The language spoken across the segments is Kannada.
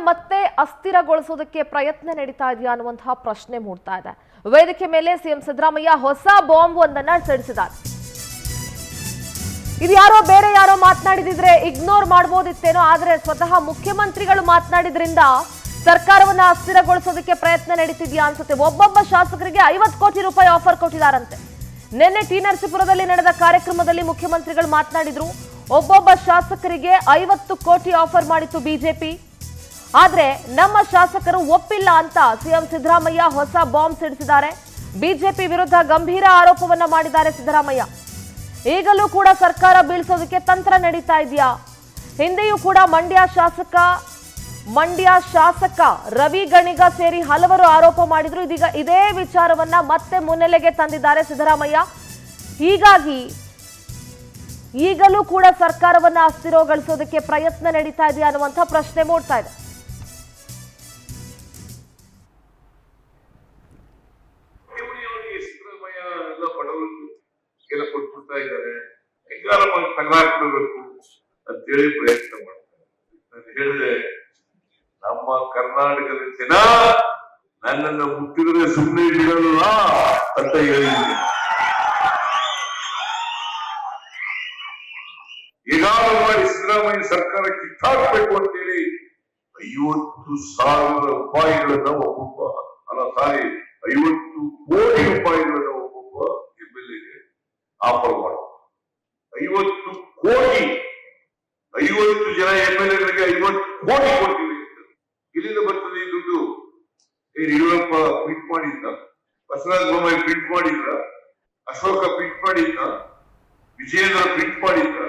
ಮತ್ತೆ ಅಸ್ಥಿರಗೊಳಿಸೋದಕ್ಕೆ ಪ್ರಯತ್ನ ನಡೀತಾ ಇದೆಯಾ ಅನ್ನುವಂತಹ ಪ್ರಶ್ನೆ ಮೂಡ್ತಾ ಇದೆ. ವೇದಿಕೆ ಮೇಲೆ ಸಿಎಂ ಸಿದ್ದರಾಮಯ್ಯ ಹೊಸ ಬಾಂಬ್ ಒಂದನ್ನ ಸಿಡಿಸಿದ್ದಾರೆ. ಇದು ಬೇರೆ ಯಾರೋ ಮಾತನಾಡಿದಿದ್ರೆ ಇಗ್ನೋರ್ ಮಾಡಬಹುದಿತ್ತೇನೋ, ಆದ್ರೆ ಸ್ವತಃ ಮುಖ್ಯಮಂತ್ರಿಗಳು ಮಾತನಾಡಿದ್ರಿಂದ ಸರ್ಕಾರವನ್ನ ಅಸ್ಥಿರಗೊಳಿಸೋದಕ್ಕೆ ಪ್ರಯತ್ನ ನಡೀತಿದ್ಯಾ ಅನ್ಸುತ್ತೆ. ಒಬ್ಬೊಬ್ಬ ಶಾಸಕರಿಗೆ 50 ಕೋಟಿ ರೂಪಾಯಿ ಆಫರ್ ಕೊಟ್ಟಿದ್ದಾರಂತೆ. ನಿನ್ನೆ ಟಿ ನರಸೀಪುರದಲ್ಲಿ ನಡೆದ ಕಾರ್ಯಕ್ರಮದಲ್ಲಿ ಮುಖ್ಯಮಂತ್ರಿಗಳು ಮಾತನಾಡಿದ್ರು. ಒಬ್ಬೊಬ್ಬ ಶಾಸಕರಿಗೆ 50 ಕೋಟಿ ಆಫರ್ ಮಾಡಿತ್ತು ಬಿಜೆಪಿ. ಆದ್ರೆ ನಮ್ಮ ಶಾಸಕರು ಒಪ್ಪಿಲ್ಲ ಅಂತ ಸಿಎಂ ಸಿದ್ದರಾಮಯ್ಯ ಹೊಸ ಬಾಂಬ್ ಸಿಡಿಸಿದ್ದಾರೆ. ಬಿಜೆಪಿ ವಿರುದ್ಧ ಗಂಭೀರ ಆರೋಪವನ್ನ ಮಾಡಿದ್ದಾರೆ ಸಿದ್ದರಾಮಯ್ಯ. ಈಗಲೂ ಕೂಡ ಸರ್ಕಾರ ಬೀಳ್ಸೋದಕ್ಕೆ ತಂತ್ರ ನಡೀತಾ ಇದೆಯಾ? ಹಿಂದೆಯೂ ಕೂಡ ಮಂಡ್ಯ ಶಾಸಕ ರವಿ ಗಣಿಗ ಸೇರಿ ಹಲವರು ಆರೋಪ ಮಾಡಿದ್ರು. ಇದೀಗ ಇದೇ ವಿಚಾರವನ್ನ ಮತ್ತೆ ಮುನ್ನೆಲೆಗೆ ತಂದಿದ್ದಾರೆ ಸಿದ್ದರಾಮಯ್ಯ. ಹೀಗಾಗಿ ಈಗಲೂ ಕೂಡ ಸರ್ಕಾರವನ್ನ ಅಸ್ಥಿರಗೊಳಿಸೋದಕ್ಕೆ ಪ್ರಯತ್ನ ನಡೀತಾ ಇದೆಯಾ ಅನ್ನುವಂಥ ಪ್ರಶ್ನೆ ಮೂಡ್ತಾ ಇದೆ. ಅಂತೇಳಿ ಪ್ರಯತ್ನ ಮಾಡ್ತಾರೆ. ನಾನು ಹೇಳಿದೆ, ನಮ್ಮ ಕರ್ನಾಟಕದ ಜನ ನನ್ನನ್ನು ಮುಟ್ಟಿದ್ರೆ ಸುಮ್ಮನೆ ಬಿಡಲ್ಲ ಅಂತ ಹೇಳಿದ್ದೀನಿ. ಏನಾದ್ರು ಮಾಡಿ ಸಿದ್ದರಾಮಯ್ಯ ಸರ್ಕಾರ ಕಿತ್ತಾಕ್ಬೇಕು ಅಂತೇಳಿ 50,000 ರೂಪಾಯಿಗಳನ್ನ 50 ಕೋಟಿ ರೂಪಾಯಿಗಳನ್ನ ಒಬ್ಬೊಬ್ಬ MLA ಆಫರ್ ಮಾಡ 50 ಕೋಟಿ 50 ಜನ MLA-ಗಳಿಗೆ 50 ಕೋಟಿ ಕೊಡ್ತೀವಿ. ಇಲ್ಲಿಂದ ಬರ್ತದೆ ಈ ದುಡ್ಡು? ಯಡಿಯೂರಪ್ಪ ಪ್ರಿಂಟ್ ಮಾಡಿದ್ದ, ಬಸವರಾಜ ಬೊಮ್ಮಾಯಿ ಪ್ರಿಂಟ್ ಮಾಡಿದ್ರ, ಅಶೋಕ ಪ್ರಿಂಟ್ ಮಾಡಿದ್ದ, ವಿಜಯೇಂದ್ರ ಪ್ರಿಂಟ್ ಮಾಡಿದ್ರ.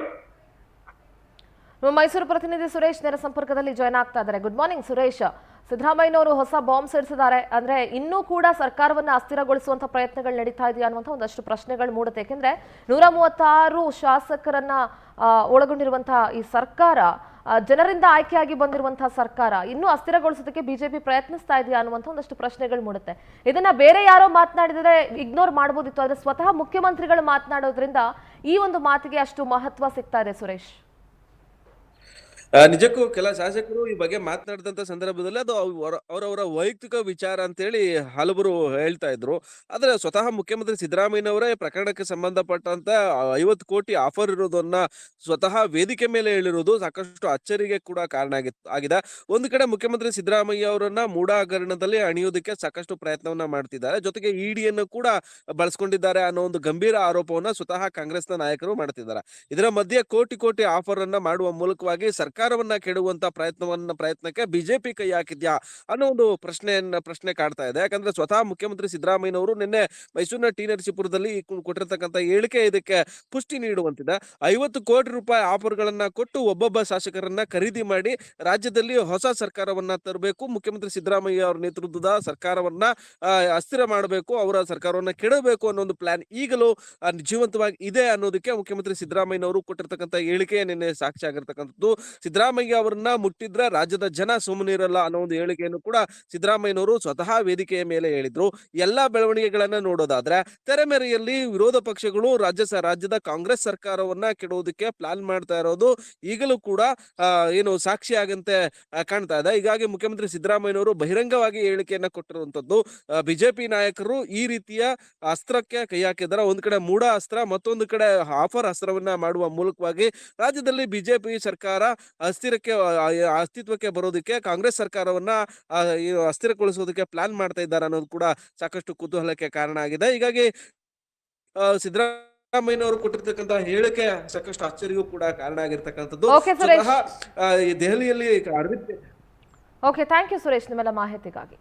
ಮೈಸೂರು ಪ್ರತಿನಿಧಿ ಸುರೇಶ್ ನೇರ ಸಂಪರ್ಕದಲ್ಲಿ ಜಾಯ್ನ್ ಆಗ್ತಾ ಇದ್ದಾರೆ. Good morning Suresh. ಸಿದ್ದರಾಮಯ್ಯನವರು ಹೊಸ ಬಾಂಬ್ ಸಿಡಿಸಿದ್ದಾರೆ. ಅಂದ್ರೆ ಇನ್ನೂ ಕೂಡ ಸರ್ಕಾರವನ್ನ ಅಸ್ಥಿರಗೊಳಿಸುವಂತ ಪ್ರಯತ್ನಗಳು ನಡೀತಾ ಇದೆಯಾ ಅನ್ನುವಂಥ ಒಂದಷ್ಟು ಪ್ರಶ್ನೆಗಳು ಮೂಡುತ್ತೆ. ಯಾಕೆಂದ್ರೆ 136 ಶಾಸಕರನ್ನ ಒಳಗೊಂಡಿರುವಂತಹ ಈ ಸರ್ಕಾರ, ಜನರಿಂದ ಆಯ್ಕೆಯಾಗಿ ಬಂದಿರುವಂತಹ ಸರ್ಕಾರ ಇನ್ನೂ ಅಸ್ಥಿರಗೊಳಿಸೋದಕ್ಕೆ ಬಿಜೆಪಿ ಪ್ರಯತ್ನಿಸ್ತಾ ಇದೆಯಾ ಅನ್ನುವಂಥ ಒಂದಷ್ಟು ಪ್ರಶ್ನೆಗಳು ಮೂಡುತ್ತೆ. ಇದನ್ನ ಬೇರೆ ಯಾರೋ ಮಾತನಾಡಿದರೆ ಇಗ್ನೋರ್ ಮಾಡಬಹುದಿತ್ತು, ಆದ್ರೆ ಸ್ವತಃ ಮುಖ್ಯಮಂತ್ರಿಗಳು ಮಾತನಾಡೋದ್ರಿಂದ ಈ ಒಂದು ಮಾತಿಗೆ ಅಷ್ಟು ಮಹತ್ವ ಸಿಗ್ತಾ ಇದೆ ಸುರೇಶ್. ನಿಜಕ್ಕೂ ಕೆಲ ಶಾಸಕರು ಈ ಬಗ್ಗೆ ಮಾತನಾಡಿದಂತ ಸಂದರ್ಭದಲ್ಲಿ ಅದು ಅವರವರ ವೈಯಕ್ತಿಕ ವಿಚಾರ ಅಂತ ಹೇಳಿ ಹಲವರು ಹೇಳ್ತಾ ಇದ್ರು. ಆದ್ರೆ ಸ್ವತಃ ಮುಖ್ಯಮಂತ್ರಿ ಸಿದ್ದರಾಮಯ್ಯನವರೇ ಪ್ರಕರಣಕ್ಕೆ ಸಂಬಂಧಪಟ್ಟಂತ 50 ಕೋಟಿ ಆಫರ್ ಇರೋದನ್ನ ಸ್ವತಃ ವೇದಿಕೆ ಮೇಲೆ ಹೇಳಿರುವುದು ಸಾಕಷ್ಟು ಅಚ್ಚರಿಗೆ ಕೂಡ ಕಾರಣ ಆಗಿದೆ. ಒಂದು ಕಡೆ ಮುಖ್ಯಮಂತ್ರಿ ಸಿದ್ದರಾಮಯ್ಯ ಅವರನ್ನ ಮೂಢ ಹಗರಣದಲ್ಲಿ ಅಣಿಯೋದಕ್ಕೆ ಸಾಕಷ್ಟು ಪ್ರಯತ್ನವನ್ನ ಮಾಡ್ತಿದ್ದಾರೆ, ಜೊತೆಗೆ ಇಡಿಯನ್ನು ಕೂಡ ಬಳಸ್ಕೊಂಡಿದ್ದಾರೆ ಅನ್ನೋ ಒಂದು ಗಂಭೀರ ಆರೋಪವನ್ನ ಸ್ವತಃ ಕಾಂಗ್ರೆಸ್ನ ನಾಯಕರು ಮಾಡ್ತಿದ್ದಾರೆ. ಇದರ ಮಧ್ಯೆ ಕೋಟಿ ಆಫರ್ ಅನ್ನ ಮಾಡುವ ಮೂಲಕವಾಗಿ ಸರ್ಕಾರವನ್ನ ಕೆಡುವಂತ ಪ್ರಯತ್ನಕ್ಕೆ ಬಿಜೆಪಿ ಕೈ ಹಾಕಿದ್ಯಾ ಅನ್ನೋ ಒಂದು ಪ್ರಶ್ನೆ ಕಾಡ್ತಾ ಇದೆ. ಯಾಕಂದ್ರೆ ಸ್ವತಃ ಮುಖ್ಯಮಂತ್ರಿ ಸಿದ್ದರಾಮಯ್ಯನವರು ನಿನ್ನೆ ಮೈಸೂರಿನ ಟಿ ನರಸೀಪುರದಲ್ಲಿ ಕೊಟ್ಟಿರ್ತಕ್ಕಂಥ ಹೇಳಿಕೆ ಇದಕ್ಕೆ ಪುಷ್ಟಿ ನೀಡುವಂತಿದೆ. 50 ಕೋಟಿ ರೂಪಾಯಿ ಆಫರ್ ಗಳನ್ನ ಕೊಟ್ಟು ಒಬ್ಬೊಬ್ಬ ಶಾಸಕರನ್ನ ಖರೀದಿ ಮಾಡಿ ರಾಜ್ಯದಲ್ಲಿ ಹೊಸ ಸರ್ಕಾರವನ್ನ ತರಬೇಕು, ಮುಖ್ಯಮಂತ್ರಿ ಸಿದ್ದರಾಮಯ್ಯ ಅವರ ನೇತೃತ್ವದ ಸರ್ಕಾರವನ್ನ ಅಸ್ಥಿರ ಮಾಡಬೇಕು, ಅವರ ಸರ್ಕಾರವನ್ನ ಕೆಡಬೇಕು ಅನ್ನೋ ಒಂದು ಪ್ಲಾನ್ ಈಗಲೂ ಜೀವಂತವಾಗಿ ಇದೆ ಅನ್ನೋದಕ್ಕೆ ಮುಖ್ಯಮಂತ್ರಿ ಸಿದ್ದರಾಮಯ್ಯನವರು ಕೊಟ್ಟಿರ್ತಕ್ಕಂಥ ಹೇಳಿಕೆ ನಿನ್ನೆ ಸಾಕ್ಷಿ ಆಗಿರ್ತಕ್ಕಂಥದ್ದು. ಸಿದ್ದರಾಮಯ್ಯ ಅವರನ್ನ ಮುಟ್ಟಿದ್ರೆ ರಾಜ್ಯದ ಜನ ಸುಮ್ಮನಿರಲ್ಲ ಅನ್ನೋ ಒಂದು ಹೇಳಿಕೆಯನ್ನು ಕೂಡ ಸಿದ್ದರಾಮಯ್ಯನವರು ಸ್ವತಃ ವೇದಿಕೆಯ ಮೇಲೆ ಹೇಳಿದ್ರು. ಎಲ್ಲಾ ಬೆಳವಣಿಗೆಗಳನ್ನ ನೋಡೋದಾದ್ರೆ ತೆರೆಮೆರೆಯಲ್ಲಿ ವಿರೋಧ ಪಕ್ಷಗಳು ರಾಜ್ಯದ ಕಾಂಗ್ರೆಸ್ ಸರ್ಕಾರವನ್ನ ಕೆಡುವುದಕ್ಕೆ ಪ್ಲಾನ್ ಮಾಡ್ತಾ ಇರೋದು ಈಗಲೂ ಕೂಡ ಏನು ಸಾಕ್ಷಿಯಾಗಂತೆ ಕಾಣ್ತಾ ಇದೆ. ಹೀಗಾಗಿ ಮುಖ್ಯಮಂತ್ರಿ ಸಿದ್ದರಾಮಯ್ಯನವರು ಬಹಿರಂಗವಾಗಿ ಹೇಳಿಕೆಯನ್ನ ಕೊಟ್ಟಿರುವಂತದ್ದು. ಬಿಜೆಪಿ ನಾಯಕರು ಈ ರೀತಿಯ ಅಸ್ತ್ರಕ್ಕೆ ಕೈ ಹಾಕಿದ್ದಾರೆ. ಒಂದ್ ಕಡೆ ಮೂಢ ಅಸ್ತ್ರ, ಮತ್ತೊಂದು ಕಡೆ ಆಫರ್ ಅಸ್ತ್ರವನ್ನ ಮಾಡುವ ಮೂಲಕವಾಗಿ ರಾಜ್ಯದಲ್ಲಿ ಬಿಜೆಪಿ ಸರ್ಕಾರ ಅಸ್ತಿತ್ವಕ್ಕೆ ಬರೋದಕ್ಕೆ ಕಾಂಗ್ರೆಸ್ ಸರ್ಕಾರವನ್ನ ಅಸ್ಥಿರಗೊಳಿಸೋದಕ್ಕೆ ಪ್ಲಾನ್ ಮಾಡ್ತಾ ಇದ್ದಾರೆ ಅನ್ನೋದು ಕೂಡ ಸಾಕಷ್ಟು ಕುತೂಹಲಕ್ಕೆ ಕಾರಣ ಆಗಿದೆ. ಹೀಗಾಗಿ ಸಿದ್ದರಾಮಯ್ಯನವರು ಕೊಟ್ಟಿರ್ತಕ್ಕಂಥ ಹೇಳಿಕೆ ಸಾಕಷ್ಟು ಆಶ್ಚರ್ಯವೂ ಕೂಡ ಕಾರಣ ಆಗಿರ್ತಕ್ಕಂಥದ್ದು. ದೆಹಲಿಯಲ್ಲಿ ಓಕೆ, ಥ್ಯಾಂಕ್ ಯು ಸುರೇಶ್ ನಿಮ್ಮೆಲ್ಲ ಮಾಹಿತಿಗಾಗಿ.